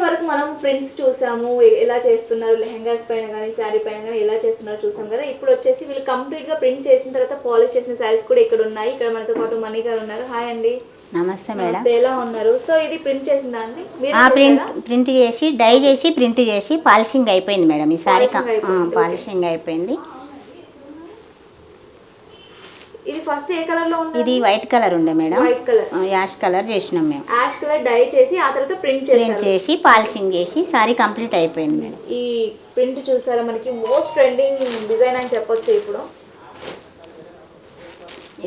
వరకు మనం ప్రింట్స్ చూసాము, ఎలా చేస్తున్నారు లెహంగాస్ పైన కానీ శారీ పైన కానీ ఎలా చేస్తున్నారో చూసాం కదా. ఇప్పుడు వచ్చేసి వీళ్ళు కంప్లీట్ గా ప్రింట్ చేసిన తర్వాత పాలిష్ చేసిన శారీస్ కూడా ఇక్కడ ఉన్నాయి. ఇక్కడ మనతో పాటు మణి గారు ఉన్నారు. హాయ్ అండి. నమస్తే మేడం. ఎలా ఉన్నారు? సో ఇది ప్రింట్ చేసిందా అండి? ప్రింట్ చేసి డై చేసి ప్రింట్ చేసి పాలిషింగ్ అయిపోయింది మేడం. ఈ సారీ పాలిషింగ్ అయిపోయింది. ఇది ఫస్ట్ ఏ కలర్ లో ఉంది? ఇది వైట్ కలర్ ఉండే madam. White colour, ash colour చేసినాం మేము. యాష్ కలర్ డై చేసి ఆ తర్వాత ప్రింట్ చేసి పాలిషింగ్ చేసి సారీ కంప్లీట్ అయిపోయింది మేడం. ఈ ప్రింట్ చూసారా, మనకి మోస్ట్ ట్రెండింగ్ డిజైన్ అని చెప్పొచ్చు ఇప్పుడు.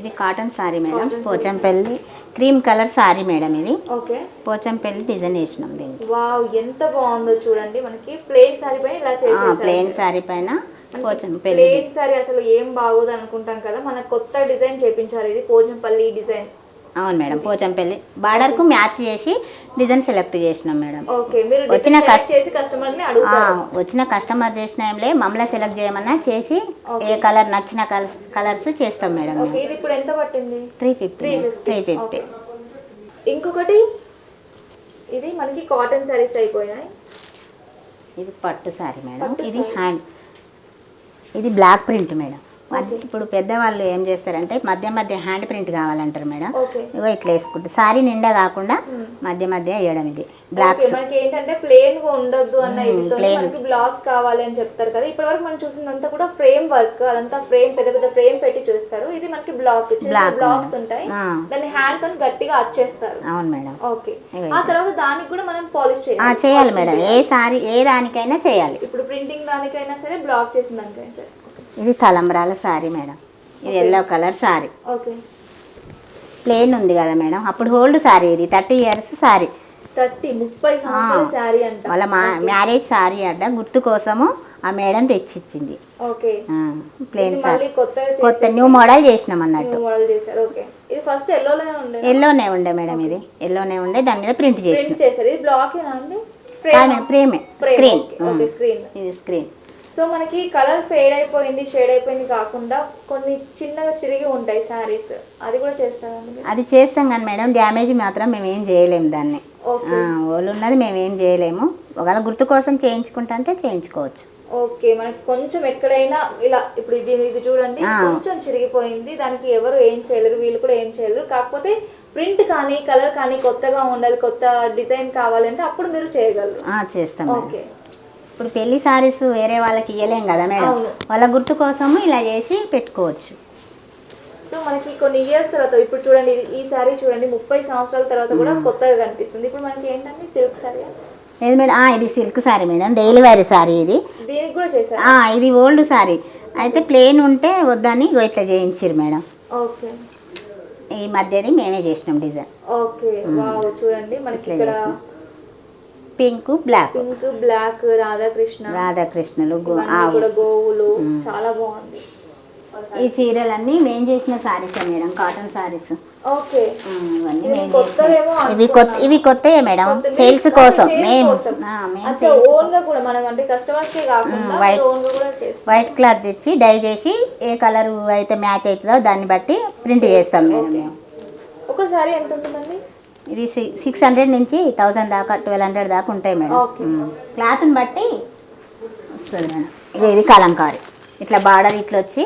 ఇది cotton sari madam, Pochampally cream colour sari madam. ఇది ఓకే, పోచంపల్లి డిజైన్ చేసినాం దీనికి. వావ్, ఎంత బాగుందో చూడండి. మనకి ప్లెయిన్ సారీ పైన ఇలా చేసేసారు. ప్లెయిన్ సారీ పైన పోచంపల్లి. ప్లెయిన్ సారీ అసలు ఏం బాగోదు అనుకుంటాం కదా, మన కొత్త డిజైన్ చేపించారు. ఇది పోచంపల్లి డిజైన్. అవును మేడం, పోచంపల్లి బార్డర్ కు మ్యాచ్ చేసి డిజైన్ సెలెక్ట్ చేసినాం మేడం. ఓకే, మీరు వచ్చిన కస్టమర్ చేసిన ఏంలే, మమ్మల్ని సెలెక్ట్ చేయమన్నా చేసి ఏ కలర్ నచ్చిన కలర్స్ చేస్తాం మేడం. ఇది ఇప్పుడు ఎంత పట్టింది? 350. ఇంకొకటి, ఇది మనకి కాటన్ సారీస్ అయిపోయినాయి. ఇది పట్టు సారీ మేడం. ఇది హ్యాండ్, ఇది బ్లాక్ ప్రింట్ మేడం. ఇప్పుడు పెద్దవాళ్ళు ఏం చేస్తారంటే మధ్య హ్యాండ్ ప్రింట్ కావాలంటారు మేడం. ఇగో ఇట్లా వేసుకుంటారు. సారీ నిండా కాకుండా మధ్య వేయడం. ఇది బ్లాక్. మనకి ఏంటంటే ప్లేన్ గా ఉండొద్దు అన్న ఇదితో మనకి బ్లాక్స్ కావాలి అని చెప్తారు కదా. ఇప్పటి వరకు మనం చూసిందంతా కూడా ఫ్రేమ్ వర్క్, అదంతా ఫ్రేమ్, పెద్ద ఫ్రేమ్ పెట్టి చూస్తారు. ఇది మనకి బ్లాక్స్ ఉంటాయి, దాన్ని హ్యాండ్ తో గట్టిగా అచ్చేస్తారు. అవును మేడం. ఓకే, ఆ తర్వాత దానికి కూడా మనం పాలిష్ చేయాలి మేడం. ఏ సారీ ఏ దానికైనా చేయాలి. ఇప్పుడు ప్రింటింగ్ దానికైనా సరే, బ్లాక్ చేసిన దానికైనా సరే. ఇది తలంబ్రాల సారీ మేడం. ఇది yellow colour sari. Okay, plain ఉంది కదా మేడం, అప్పుడు హోల్డ్ సారీ. ఇది 30 ఇయర్స్ సారీ. 30 సంవత్సరాల సారీ అంట. వాళ్ళ మ్యారేజ్ సారీ అడ్డ గుర్తు కోసము ఆ మేడం తెచ్చిచ్చింది. ఓకే, ప్లేన్ సారీ కొత్త న్యూ మోడల్ చేసినాం అన్నట్టు. ఓకే, ఇది ఫస్ట్ ఎల్లోనే ఉండే మేడం. ఇది ఎల్లోనే ఉండే, దాని మీద ప్రింట్ చేసారు. ఇది బ్లాక్ అండి? ఫ్రేమే, స్క్రీన్. స్క్రీన్. ఇది స్క్రీన్. సో మనకి కలర్ షేడ్ అయిపోయింది కాకుండా కొన్ని చిన్నగా చిరిగి ఉంటాయి సారీస్, అది కూడా చేస్తారండి? అది చేస్తాం కానీ మేడం, డ్యామేజ్ మాత్రం మేము ఏం చేయలేము. దాన్ని వాళ్ళు ఉన్నది మేము ఏం చేయలేము. ఒకవేళ గుర్తు కోసం చేయించుకుంటే చేయించుకోవచ్చు. ఓకే, మనకి కొంచెం ఎక్కడైనా ఇలా, ఇప్పుడు ఇది చూడండి, కొంచెం చిరిగిపోయింది, దానికి ఎవరు ఏం చేయలేరు, వీళ్ళు కూడా ఏం చేయలేరు. కాకపోతే ప్రింట్ కానీ కలర్ కానీ కొత్తగా ఉండాలి, కొత్త డిజైన్ కావాలంటే అప్పుడు మీరు చేయగలరు. చేస్తాం. ఓకే, ఇప్పుడు పెళ్లి సారీస్ వేరే వాళ్ళకి ఇవ్వలేం కదా మేడం, వాళ్ళ గుర్తు కోసము ఇలా చేసి పెట్టుకోవచ్చు. సో మనకి కొన్ని ఇయర్స్ తర్వాత, ఇప్పుడు చూడండి ఈ సారీ చూడండి, 30 సంవత్సరాల తర్వాత కూడా కొత్తగా కనిపిస్తుంది. ఇప్పుడు మనకి ఏంటంటే సిల్క్ సారీ. లేదు మేడం, ఇది silk sari madam, daily wear sari. ఇది దీనికి కూడా చేశారు. ఇది ఓల్డ్ సారీ అయితే ప్లేన్ ఉంటే వద్దని ఇట్లా చేయించారు మేడం. ఓకే, ఈ మధ్యది మేమే చేసినాం డిజైన్. ఓకే, వావ్, చూడండి మనకి ఇక్కడ పింక్ బ్లాక్ రాధాకృష్ణలు గోవులు, చాలా బాగుంది. ఈ చీరలన్నీ మేము చేసిన saris madam, cotton saris. Okay, ఇవి కొత్తయే మేడం, సేల్స్ కోసం వైట్ క్లాత్ తెచ్చి డై చేసి ఏ కలర్ అయితే మ్యాచ్ అవుతుందో దాన్ని బట్టి ప్రింట్ చేస్తాం మేడం మేము. ఒకసారి ఎంత ఉంటుందండి? ఇది 600 నుంచి 1000 దాకా, 1200 దాకా ఉంటాయి మేడం. క్లాత్ని బట్టి వస్తుంది మేడం. ఇది కలంకారీ, ఇట్లా బార్డర్ ఇట్లా వచ్చి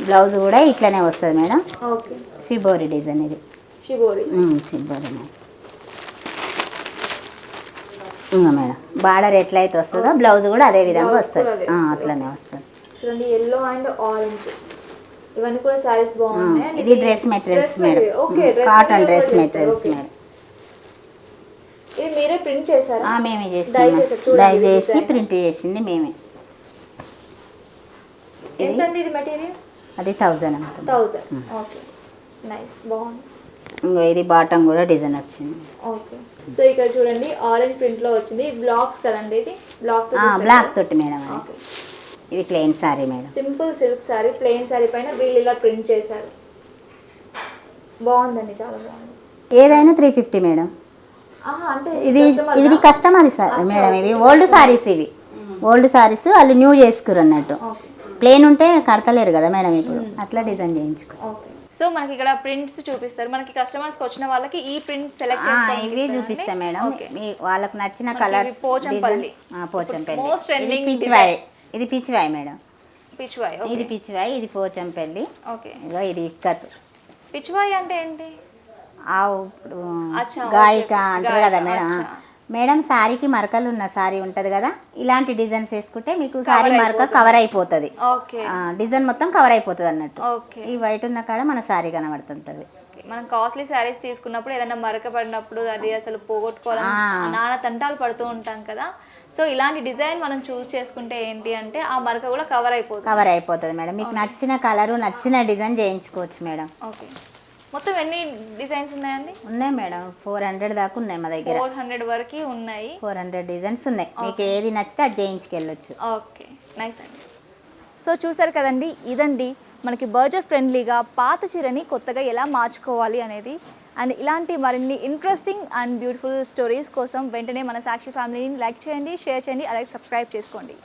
బ్లౌజ్ కూడా ఇట్లానే వస్తుంది మేడం. Shibori design. ఇది షిబోరి మేడం. ఇంకా మేడం బార్డర్ ఎట్లయితే వస్తుందో బ్లౌజ్ కూడా అదే విధంగా వస్తుంది, అట్లనే వస్తుంది. చూడండి, ఎల్లో అండ్ ఆరెంజ్, ఇవన్నీ కూడా సారీస్ బాగున్నాయి. ఇది dress materials madam, cotton dress materials madam. ఇది మీరే ప్రింట్ చేశారా? మేమే చేసాం, డై చేసి ప్రింట్ చేసింది మేమే. ఎంతండి ఇది మెటీరియల్? అది 1000. ఓకే, నైస్, బాగుంది. ఇంకో ఇది బాటమ్ కూడా డిజైన్ వచ్చింది. ఓకే, సో ఇక్కడ చూడండి ఆరెంజ్ ప్రింట్ లో వచ్చింది. బ్లాక్స్ కదండి, ఇది బ్లాక్ తోటి మేడం. ఇది plain sorry madam, simple silk sorry. Plain sorry పైన వీళ్ళు ఇలా ప్రింట్ చేశారు. బాగుందండి, చాలా బాగుంది. ఏదైనా 350 మేడం. అంటే ఇది కస్టమర్ సారీ మేడం. ఇవి ఓల్డ్ సారీస్, ఇవి ఓల్డ్ సారీస్ వాళ్ళు న్యూ చేసుకురు అన్నట్టు. ప్లేన్ ఉంటే కడతలేరు కదా మేడం, ఇప్పుడు అట్లా డిజైన్ చేయించుకో. సో మనకి ఇక్కడ ప్రింట్స్ చూపిస్తారు, మనకి కస్టమర్స్కి వచ్చిన వాళ్ళకి ఈ ప్రింట్ సెలెక్ట్ చేసుకోవాలి. ఇవి చూపిస్తా మేడం, మీ వాళ్ళకి నచ్చిన colours. Pochampally Pochampally, most trending Pichwai. ఇది పిచ్చివాయ్ మేడం, పిచ్వాయ్. ఇది పిచ్చివాయ్, ఇది పోచంపల్లి. ఓకే, ఇగో ఇది ఇక్కత్. పిచ్వాయ్ అంటే ఏంటి? ఆవు గాయక అంటారు కదా మేడం. మేడం శారీకి మరకలు ఉన్న శారీ ఉంటుంది కదా, ఇలాంటి డిజైన్స్ వేసుకుంటే మీకు శారీ మరక కవర్ అయిపోతుంది, డిజైన్ మొత్తం కవర్ అయిపోతుంది అన్నట్టు. ఈ వైట్ ఉన్న కాడ మన శారీ కనబడుతుంటది. మనం కాస్ట్లీ శారీస్ తీసుకున్నప్పుడు ఏదైనా మరక పడినప్పుడు అది అసలు పోగొట్టుకోవాలని నానా తంటాలు పడుతూ ఉంటాం కదా. సో ఇలాంటి డిజైన్ మనం చూస్ చేసుకుంటే ఏంటి అంటే ఆ మరక కూడా కవర్ అయిపోతుంది మేడం. మీకు నచ్చిన కలరు నచ్చిన డిజైన్ చేయించుకోవచ్చు మేడం. ఓకే, మొత్తం ఎన్ని డిజైన్స్ ఉన్నాయండి? ఉన్నాయి మేడం, 400 దాకా ఉన్నాయి మా దగ్గర. 400 వరకు ఉన్నాయి, 400 డిజైన్స్ ఉన్నాయి. మీకు ఏది నచ్చితే అది చేయించుకెళ్ళొచ్చు. ఓకే, నైస్ అండి. సో చూసారు కదండి, ఇదండి మనకి బడ్జెట్ ఫ్రెండ్లీగా పాత చీరని కొత్తగా ఎలా మార్చుకోవాలి అనేది. అండ్ ఇలాంటి మరిన్ని ఇంట్రెస్టింగ్ అండ్ బ్యూటిఫుల్ స్టోరీస్ కోసం వెంటనే మన సాక్షి ఫ్యామిలీని లైక్ చేయండి, షేర్ చేయండి, అలాగే సబ్స్క్రైబ్ చేసుకోండి.